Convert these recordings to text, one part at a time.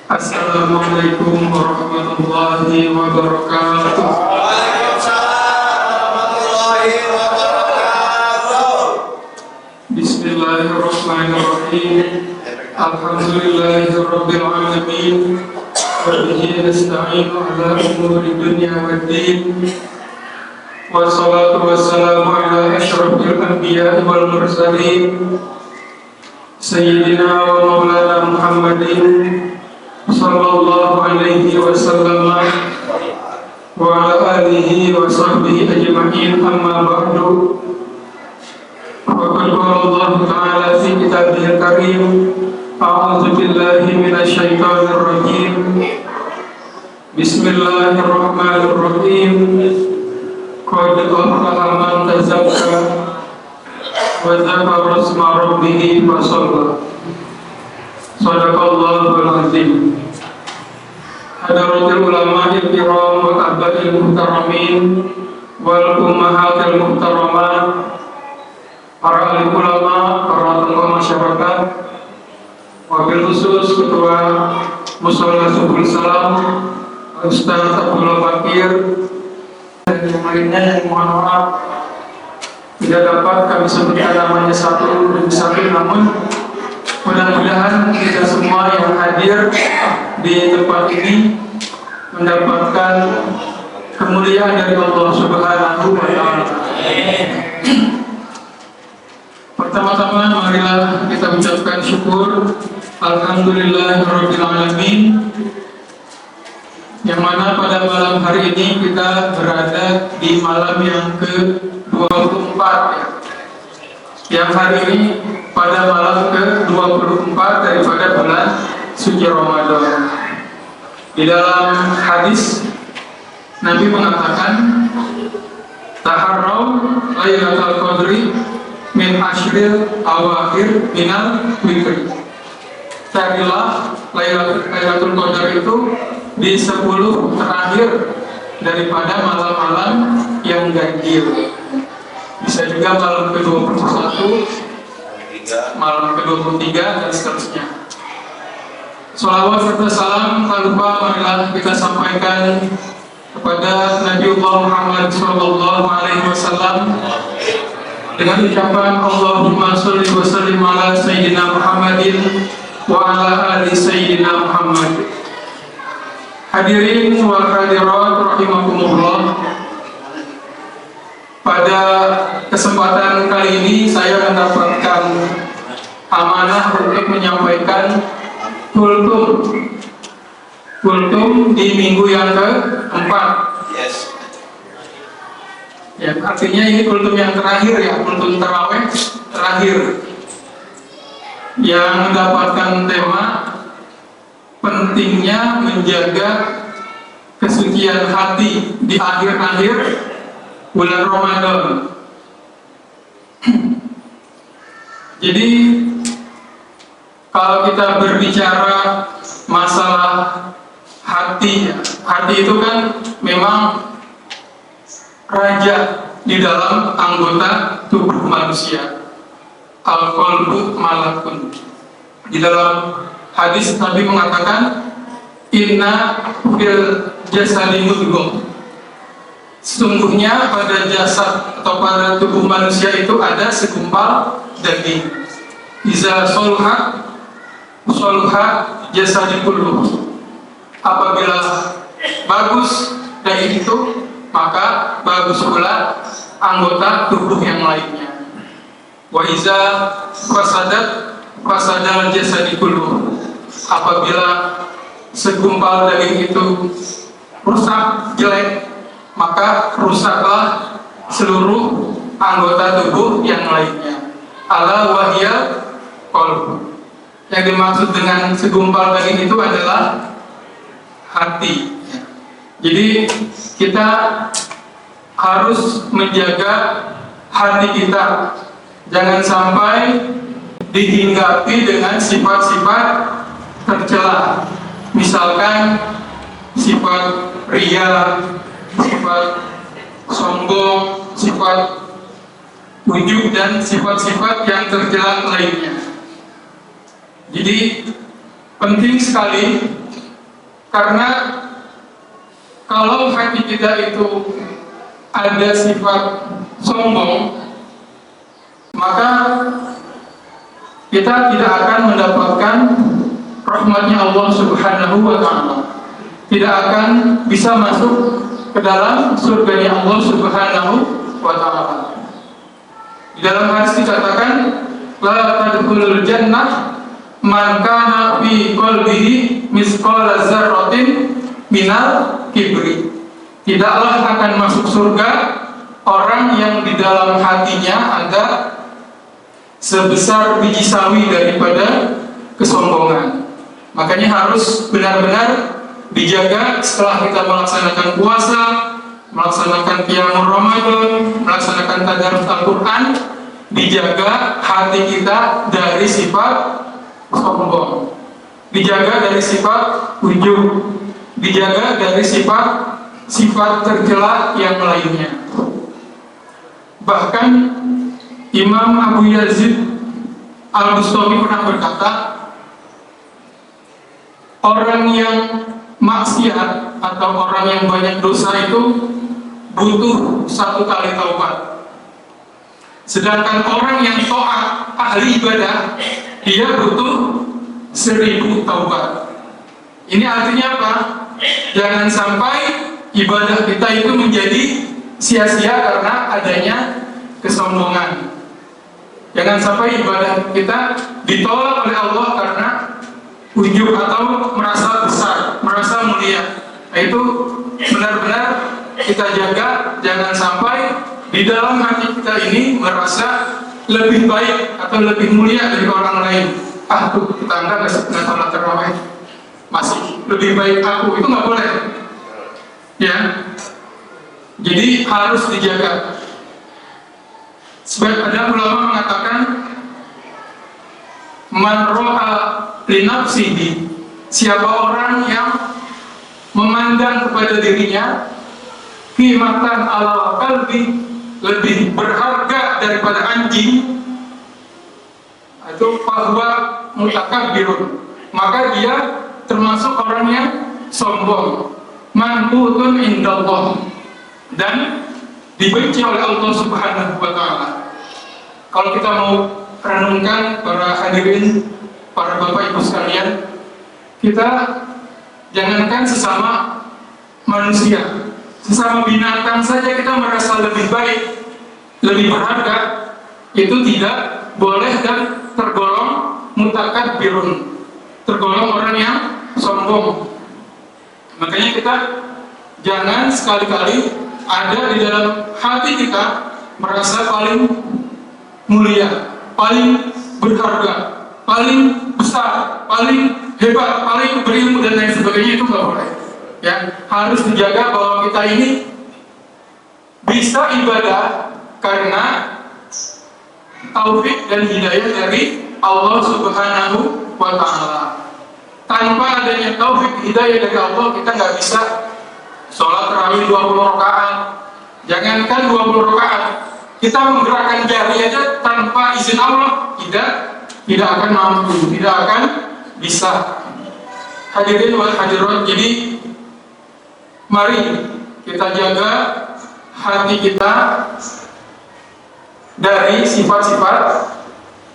Assalamualaikum warahmatullahi wabarakatuh. Waalaikumsalam warahmatullahi wabarakatuh. Bismillahirrahmanirrahim. Alhamdulillahirabbil alamin. Wa bihi nasta'inu ala umuri dunya waddin. Wassalatu wassalamu ala asyrafil anbiya'i wal mursalin. Sayyidina wa maulana Muhammadin sallallahu alaihi wasallam wa ala alihi wa sahbihi ajma'in, amma ba'du. Faqad qala Allah ta'ala fi kitabihil karim, a'udzu billahi minasyaitonir rajim. Bismillahirrahmanirrahim. Qad aflaha man tazakka wa dzakara isma rabbih fa shalla. Shadaqallahul azim. Hadratul ulama'il kiram wal abail muhtaramin wal ummahatil muhtaramat, para alim ulama, para tokoh masyarakat, wabil khusus Ketua Mushola Subul Salam Ustaz Abdullah Bakir, dan yang lainnya yang mohon maaf tidak dapat kami sebutkan namanya satu demi satu, namun mudah-mudahan kita semua yang hadir di tempat ini mendapatkan kemuliaan dari Allah Subhanahu wa Ta'ala. Pertama-tama marilah kita ucapkan syukur Alhamdulillahirabbil alamin, yang mana pada malam hari ini kita berada di malam yang ke-24 ya. Yang hari ini pada malam ke-24 daripada bulan suci Ramadan. Di dalam hadis Nabi mengatakan, taharraw lailatul qadri min ashril awakhir minal witri. Carilah lailatul qadar itu di 10 terakhir daripada malam-malam yang ganjil. Bisa juga malam ke-21, malam ke-23 dan seterusnya. Sholawat serta salam tak lupa marilah kita sampaikan kepada Nabiullah Muhammad SAW dengan ucapan Allahumma sholli wa sallim ala Sayyidina Muhammadin wa ala ali Sayyidina Muhammad. Hadirin wal hadirat rahimakumullah. Pada kesempatan kali ini saya mendapatkan amanah untuk menyampaikan kultum di minggu yang ke-4. Yes. Ya, artinya ini kultum yang terakhir ya, kultum tarawih terakhir, yang mendapatkan tema pentingnya menjaga kesucian hati di akhir-akhir bulan Ramadan. Jadi kalau kita berbicara masalah hati, hati itu kan memang raja di dalam anggota tubuh manusia. Al-qalbu malakun. Di dalam hadis Nabi mengatakan, inna fil jasadi mudghah. Sesungguhnya pada jasad atau pada tubuh manusia itu ada segumpal daging. Iza solha jasadi kulluh. Apabila bagus daging itu, maka bagus pula anggota tubuh yang lainnya. Wa iza fasadal jasadi kulluh. Apabila segumpal daging itu rusak, jelek, maka rusaklah seluruh anggota tubuh yang lainnya. Ala wahya qalbu. Yang dimaksud dengan segumpal daging itu adalah hati. Jadi kita harus menjaga hati kita, jangan sampai dihinggapi dengan sifat-sifat tercela. Misalkan sifat ria, sifat sombong, sifat ujub, dan sifat-sifat yang tercela lainnya. Jadi penting sekali Karena kalau hati kita itu ada sifat sombong, maka kita tidak akan mendapatkan rahmatnya Allah Subhanahu wa Ta'ala, tidak akan bisa masuk ke dalam surganya Allah Subhanahu wa Ta'ala. Di dalam hadis dikatakan, la tadkhulul jannah man kana fi qalbihi misqala dzarratin minal kibri. Tidaklah akan masuk surga orang yang di dalam hatinya ada sebesar biji sawi daripada kesombongan. Makanya harus benar-benar dijaga setelah kita melaksanakan puasa, melaksanakan qiyamul Ramadan, melaksanakan tadarus Al-Quran, dijaga hati kita dari sifat sombong, dijaga dari sifat ujub, dijaga dari sifat tercela yang lainnya. Bahkan Imam Abu Yazid Al-Bustami pernah berkata, orang yang maksiat atau orang yang banyak dosa itu butuh 1 kali taubat. Sedangkan orang yang taat, ahli ibadah, dia butuh 1000 taubat. Ini artinya apa? Jangan sampai ibadah kita itu menjadi sia-sia karena adanya kesombongan. Jangan sampai ibadah kita ditolak oleh Allah karena ujub atau merasa besar, merasa mulia. Nah, itu benar-benar kita jaga, jangan sampai di dalam hati kita ini merasa lebih baik atau lebih mulia dari orang lain. Ah, tuh tetangga nggak sholat tarawih, masih lebih baik aku, itu nggak boleh. Ya, jadi harus dijaga. Sebab ada ulama mengatakan, man ro'a li nafsihi, siapa orang yang memandang kepada dirinya qimatan ala qalbi, lebih berharga daripada anjing, itu bahwa mutakabbirun, maka dia termasuk orang yang sombong, manqutun indallah, dan dibenci oleh Allah Subhanahu wa Ta'ala. Kalau kita mau renungkan, para hadirin, para bapak ibu sekalian, kita jangankan sesama manusia, sesama binatang saja kita merasa lebih baik, lebih berharga, itu tidak boleh dan tergolong mutakabbirun, tergolong orang yang sombong. Makanya kita jangan sekali-kali ada di dalam hati kita merasa paling mulia, paling berharga, paling besar, paling hebat, paling berilmu dan lain sebagainya, itu nggak boleh. Ya, harus dijaga bahwa kita ini bisa ibadah karena taufik dan hidayah dari Allah Subhanahu wa Ta'ala. Tanpa adanya taufik hidayah dari Allah, kita nggak bisa sholat tarawih 20 rakaat. Jangankan 20 rakaat, kita menggerakkan jari aja tanpa izin Allah tidak akan mampu, tidak akan bisa. Hadirin wal hadirat, jadi mari kita jaga hati kita dari sifat-sifat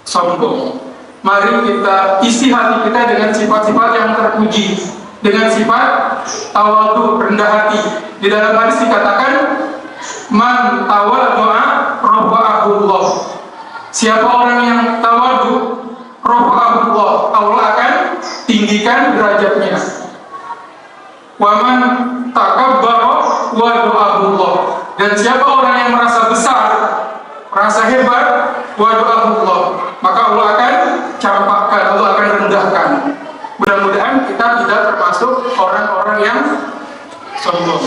sombong. Mari kita isi hati kita dengan sifat-sifat yang terpuji, dengan sifat tawadhu, rendah hati. Di dalam hadis dikatakan, man tawadhu'a rafa'ahullah. Siapa orang yang tawadhu, rafa'ahullah, Allah akan tinggikan derajatnya. Wa man takabbara wada'ahullah. Dan siapa orang yang merasa besar, merasa hebat, wada'ahullah, maka Allah akan campakkan, Allah akan rendahkan. Mudah-mudahan kita tidak termasuk orang-orang yang sombong.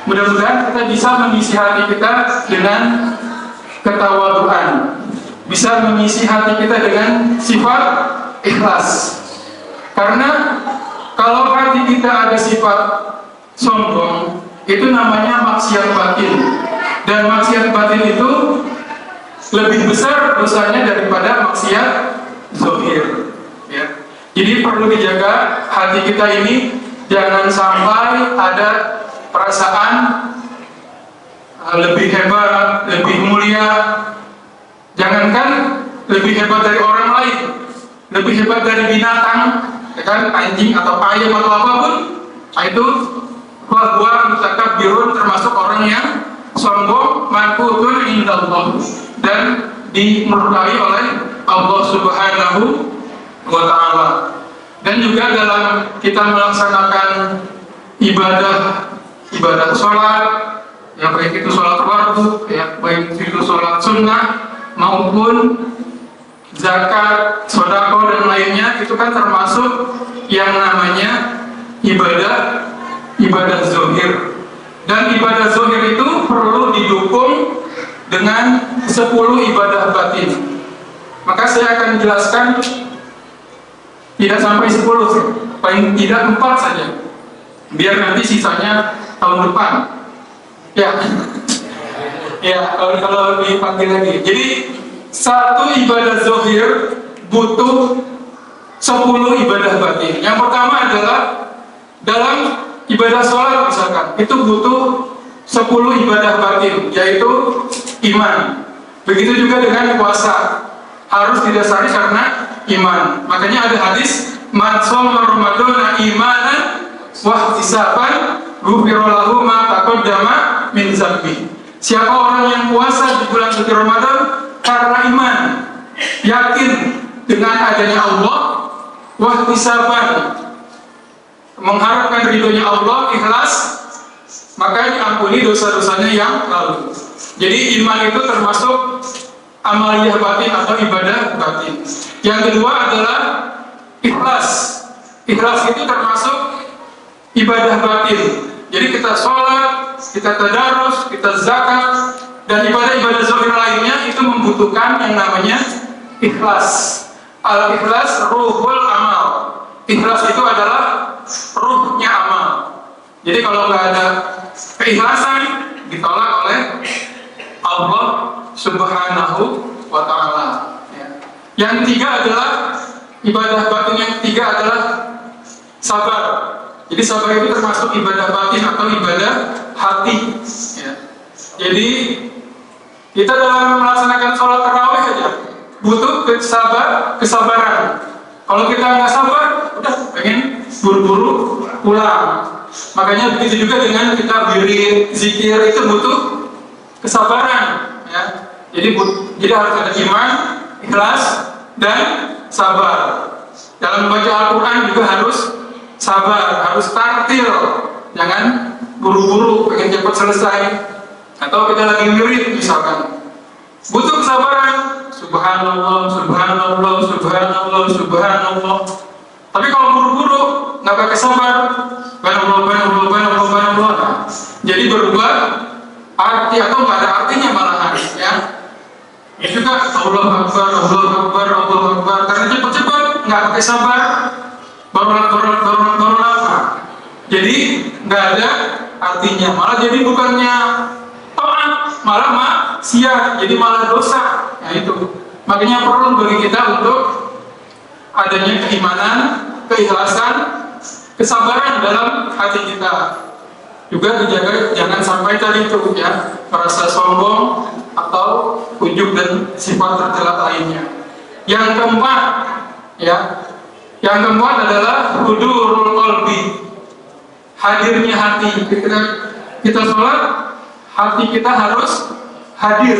Mudah-mudahan kita bisa mengisi hati kita dengan ketawaduan, bisa mengisi hati kita dengan sifat ikhlas. Karena kalau hati kita ada sifat sombong, itu namanya maksiat batin. Dan maksiat batin itu lebih besar dosanya daripada maksiat zahir. Ya. Jadi perlu dijaga hati kita ini Jangan sampai ada perasaan lebih hebat, lebih mulia. Jangankan lebih hebat dari orang lain, lebih hebat dari binatang, ya kan, anjing atau ayam atau apapun, itu bahwa mutakabbirun, termasuk orang yang sombong, makutun indallah, dan dimurkai oleh Allah Subhanahu wa ta'ala. Dan juga dalam kita melaksanakan ibadah sholat, ya baik itu sholat fardu, ya baik itu sholat sunnah maupun zakat, sedekah dan lainnya, itu kan termasuk yang namanya ibadah zahir. Dan ibadah zahir itu perlu didukung dengan 10 ibadah batin. Maka saya akan jelaskan tidak sampai 10, paling tidak 4 saja, biar nanti sisanya tahun depan. Ya, kalau dipanggil lagi. Jadi satu ibadah zahir butuh 10 ibadah batin. Yang pertama adalah dalam ibadah sholat misalkan, itu butuh 10 ibadah batin, yaitu iman. Begitu juga dengan puasa, harus didasari karena iman. Makanya ada hadis, man shoma ramadhana imanan wa ihtisaban ghufira lahu ma taqaddama min dzambi. Siapa orang yang puasa di bulan suci Ramadan karena iman, yakin dengan adanya Allah, wa ihtisaban, mengharapkan ridhonya Allah, ikhlas, maka diampuni dosa-dosanya yang lalu. Jadi iman itu termasuk amaliyah batin atau ibadah batin. Yang kedua adalah ikhlas. Ikhlas itu termasuk ibadah batin. Jadi kita sholat, kita tadarus, kita zakat, dan ibadah-ibadah zahir lainnya itu membutuhkan yang namanya ikhlas. Al-ikhlas ruhul amal. Ikhlas itu adalah ruhnya amal. Jadi kalau nggak ada keikhlasan, ditolak oleh Allah Subhanahu wa ta'ala. Yang tiga adalah ibadah batin. Yang tiga adalah sabar. Jadi sabar itu termasuk ibadah batin atau ibadah hati. Jadi kita dalam melaksanakan sholat tarawih aja butuh kesabaran. Kalau kita nggak sabar, udah pengen buru-buru pulang. Makanya begitu juga dengan kita wirid, zikir, itu butuh kesabaran. Jadi harus ada iman, ikhlas, dan sabar. Dalam membaca Al-Quran juga harus sabar, harus tartil, jangan buru-buru pengen cepat selesai. Atau kita lagi wirid misalkan, butuh kesabaran. Subhanallah, subhanallah, subhanallah, subhanallah. Tapi kalau buru-buru, nggak pakai sabar, banallah. Jadi berubah arti atau nggak ada artinya malahan, ya. Itu juga Allah Akbar. Karena cepat-cepat, nggak pakai sabar, baru lama. Jadi nggak ada artinya. Malah jadi bukannya taat, malah maksiat, jadi malah dosa. Ya itu. Makanya perlu bagi kita untuk adanya keimanan, keikhlasan, kesabaran dalam hati kita. Juga dijaga jangan sampai tadi itu, ya, merasa sombong atau ujub dan sifat tercela lainnya. Yang keempat adalah hudurul qalbi, hadirnya hati. Kita sholat, hati kita harus hadir.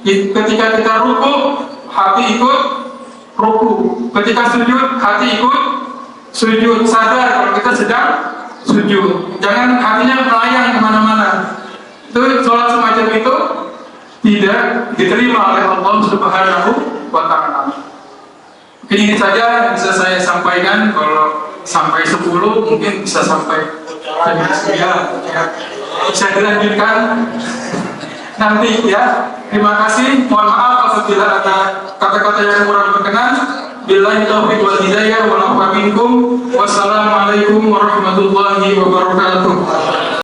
Ketika kita ruku, hati ikut ruku. Ketika sujud, hati ikut sujud. Sadar kalau kita sedang sujud. Jangan hatinya melayang kemana-mana. Itu sholat semacam itu tidak diterima oleh Allah Subhanahu wa ta'ala. Mungkin ini saja yang bisa saya sampaikan. Kalau sampai 10 mungkin bisa sampai 9, ya. Bisa dilanjutkan nanti, ya. Terima kasih. Mohon maaf apabila ada kata-kata yang kurang berkenan. Billahi taufiq wal hidayah wal afu minkum. Wassalamualaikum warahmatullahi wabarakatuh.